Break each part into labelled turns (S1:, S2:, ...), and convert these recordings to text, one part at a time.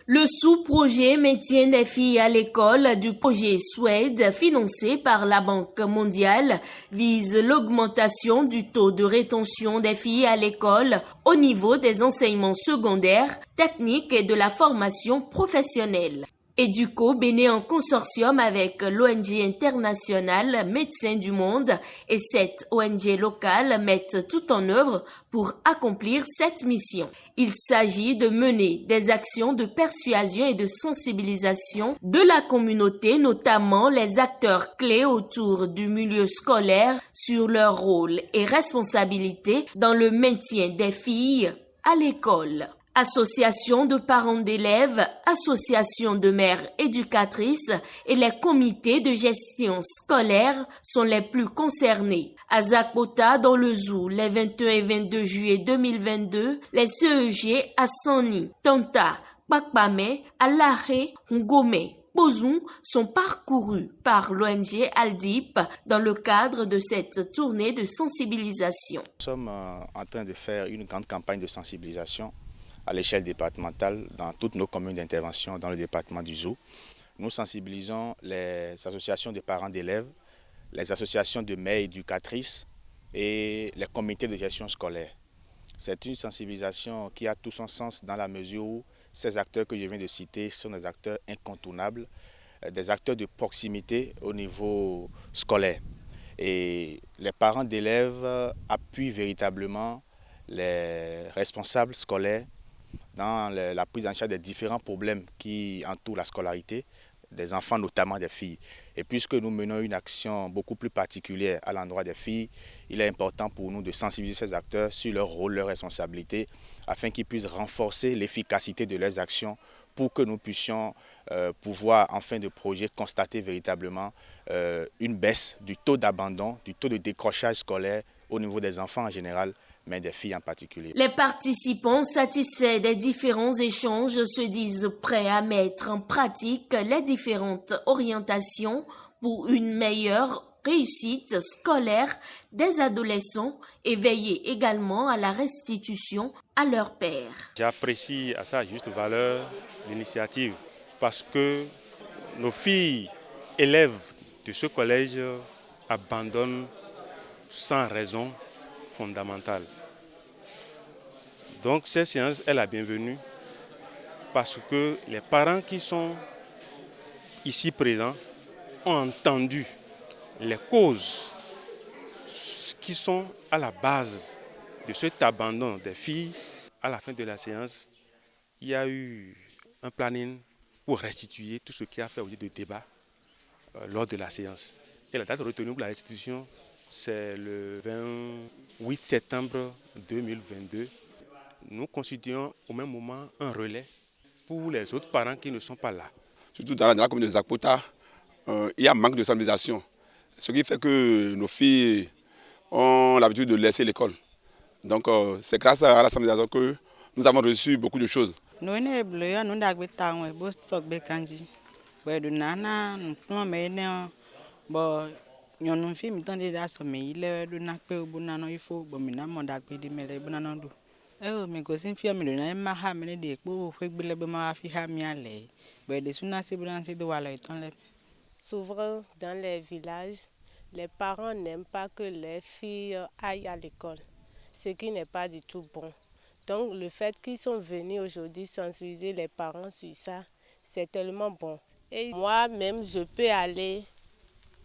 S1: Le sous-projet Maintien des filles à l'école du projet SWED, financé par la Banque mondiale, vise l'augmentation du taux de rétention des filles à l'école au niveau des enseignements secondaires, techniques et de la formation professionnelle. Educo béné en consortium avec l'ONG internationale Médecins du Monde et 7 ONG locales mettent tout en œuvre pour accomplir cette mission. Il s'agit de mener des actions de persuasion et de sensibilisation de la communauté, notamment les acteurs clés autour du milieu scolaire, sur leur rôle et responsabilité dans le maintien des filles à l'école. Associations de parents d'élèves, associations de mères éducatrices et les comités de gestion scolaire sont les plus concernés. À Zakpota, dans le Zou, les 21 et 22 juillet 2022, les CEG à Sani, Tanta, Pakpame, Alahé, Ngome, Bozou sont parcourus par l'ONG Aldip dans le cadre de cette tournée de sensibilisation.
S2: Nous sommes en train de faire une grande campagne de sensibilisation à l'échelle départementale dans toutes nos communes d'intervention dans le département du Zou. Nous sensibilisons les associations de parents d'élèves, les associations de mères éducatrices et les comités de gestion scolaire. C'est une sensibilisation qui a tout son sens dans la mesure où ces acteurs que je viens de citer sont des acteurs incontournables, des acteurs de proximité au niveau scolaire. Et les parents d'élèves appuient véritablement les responsables scolaires dans la prise en charge des différents problèmes qui entourent la scolarité des enfants, notamment des filles. Et puisque nous menons une action beaucoup plus particulière à l'endroit des filles, il est important pour nous de sensibiliser ces acteurs sur leur rôle, leurs responsabilités, afin qu'ils puissent renforcer l'efficacité de leurs actions pour que nous puissions pouvoir, en fin de projet, constater véritablement une baisse du taux d'abandon, du taux de décrochage scolaire au niveau des enfants en général, mais des filles en particulier.
S1: Les participants satisfaits des différents échanges se disent prêts à mettre en pratique les différentes orientations pour une meilleure réussite scolaire des adolescents et veiller également à la restitution à leur père.
S3: J'apprécie à sa juste valeur l'initiative parce que nos filles élèves de ce collège abandonnent sans raison fondamentale. Donc cette séance est la bienvenue parce que les parents qui sont ici présents ont entendu les causes qui sont à la base de cet abandon des filles. À la fin de la séance, il y a eu un planning pour restituer tout ce qui a fait objet de débat lors de la séance. Et la date retenue pour la restitution, c'est le 28 septembre 2022. Nous constituons au même moment un relais pour les autres parents qui ne sont pas là.
S4: Surtout dans la commune de Zakpota, il y a un manque de sensibilisation. Ce qui fait que nos filles ont l'habitude de laisser l'école. Donc c'est grâce à la sensibilisation que nous avons reçu beaucoup de choses.
S5: Souvent dans les villages, les parents n'aiment pas que les filles aillent à l'école, ce qui n'est pas du tout bon. Donc le fait qu'ils sont venus aujourd'hui sensibiliser les parents sur ça, c'est tellement bon. Et moi-même, je peux aller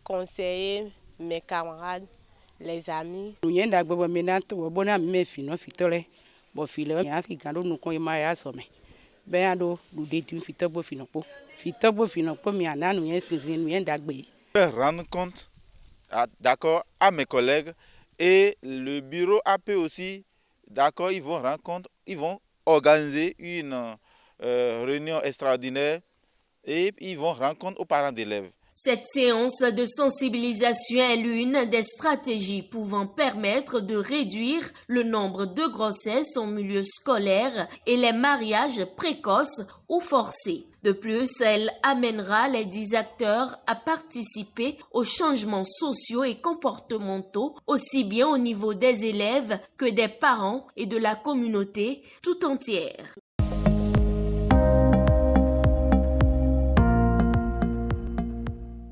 S5: conseiller mes camarades, les amis.
S6: Rendre compte d'accord à mes collègues et le bureau AP aussi, d'accord, ils vont rendre compte, ils vont organiser une réunion extraordinaire et ils vont rendre compte aux parents d'élèves.
S1: Cette séance de sensibilisation est l'une des stratégies pouvant permettre de réduire le nombre de grossesses en milieu scolaire et les mariages précoces ou forcés. De plus, elle amènera les 10 acteurs à participer aux changements sociaux et comportementaux, aussi bien au niveau des élèves que des parents et de la communauté tout entière.